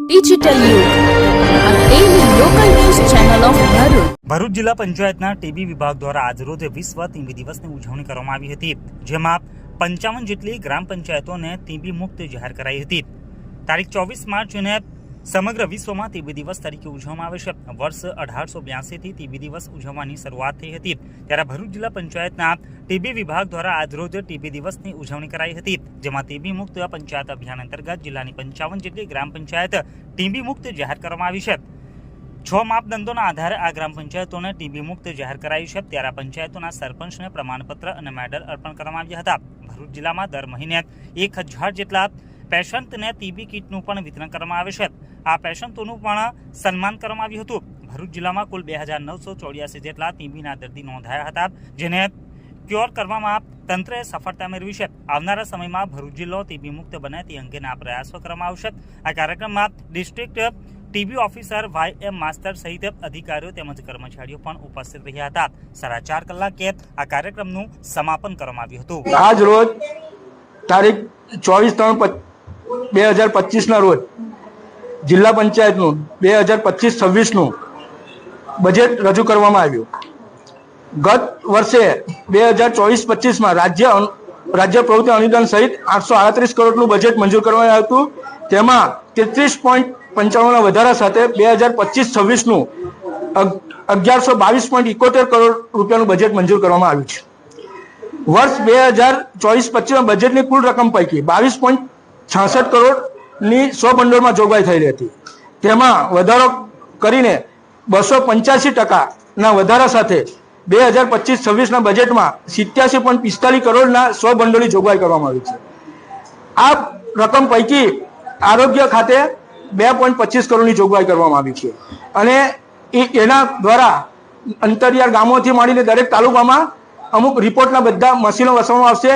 Digital યુગ આ daily local news channel of Bharuch. Bharuch જિલ્લા પંચાયતના ટીબી વિભાગ દ્વારા આજરોજ વિશ્વ ટીબી દિવસની ઉજવણી કરવામાં આવી હતી, જેમાં 55 જેટલી ગ્રામ પંચાયતોને ટીબી મુક્ત જાહેર કરાઈ હતી. તારીખ 24 માર્ચને સમગ્ર વિશ્વમાં ટીબી દિવસ તરીકે ઉજવવામાં આવે છે. વર્ષ 1882 થી ટીબી દિવસ ઉજવવાની શરૂઆત થઈ હતી, ત્યારે ભરૂચ જિલ્લા પંચાયતના ટીબી વિભાગ દ્વારા આજરોજ ટીબી દિવસની ઉજવણી કરાઈ હતી, જેમાં ટીબી મુક્ત પંચાયત અભિયાન અંતર્ગત જિલ્લાની 55 જેટલી ગ્રામ પંચાયત ટીબી મુક્ત જાહેર કરવામાં આવી છે. 6 માપદંડોના આધારે આ ગ્રામ પંચાયતોને ટીબી મુક્ત જાહેર કરાઈ છે. ત્યારે આ પંચાયતોના સરપંચને પ્રમાણપત્ર અને મેડલ અર્પણ કરવામાં આવ્યા હતા. ભરૂચ જિલ્લામાં દર મહિને 1000 જેટલા પેશન્ટને ટીબી કીટનું પણ વિતરણ કરવામાં આવે છે. આ પેશન્ટોનું પણ સન્માન કરવામાં આવ્યું હતું. ભરૂચ જિલ્લામાં કુલ 2984 જેટલા ટીબીના દર્દી નોંધાયા હતા, જેને ક્યોર કરવામાં તંત્રએ સફળતા મેળવી છે. આવનારા સમયમાં ભરૂચ જિલ્લો ટીબી મુક્ત બને તે અંગેના પ્રયાસો કરવામાં આવશે. આ કાર્યક્રમમાં district TB officer YM master સહિત અધિકારીઓ તેમજ કર્મચારીઓ પણ ઉપસ્થિત રહ્યા હતા. 4.5 કલાકે આ કાર્યક્રમનું સમાપન કરવામાં આવ્યું હતું. આજ રોજ તારીખ 24/3/2025 ના રોજ જિલ્લા પંચાયતનું 2025-26નું બજેટ રજૂ કરવામાં આવ્યું. ગત વર્ષે 2024-25માં રાજ્ય પ્રવૃત્તિ અનુદાન સહિત 838 કરોડનું બજેટ મંજૂર કરવામાં આવ્યું હતું. તેમાં 33.95ના વધારા સાથે 2025-26નું 1122.71 કરોડ રૂપિયાનું બજેટ મંજૂર કરવામાં આવ્યું છે. વર્ષ 2024-25માં બજેટની કુલ રકમ પૈકી 22.66 કરોડની 100 ભંડોળમાં જોગવાઈ થયેલી હતી. તેમાં વધારો કરીને 285%ના વધારા સાથે 2025-26ના બજેટમાં 87.45 કરોડના 100 ભંડોળની જોગવાઈ કરવામાં આવી છે. આ રકમ પૈકી આરોગ્ય ખાતે 2.25 કરોડની જોગવાઈ કરવામાં આવી છે અને એના દ્વારા અંતરિયાળ ગામોથી માંડીને દરેક તાલુકામાં અમુક રિપોર્ટના બધા મશીનો વસાવવામાં આવશે.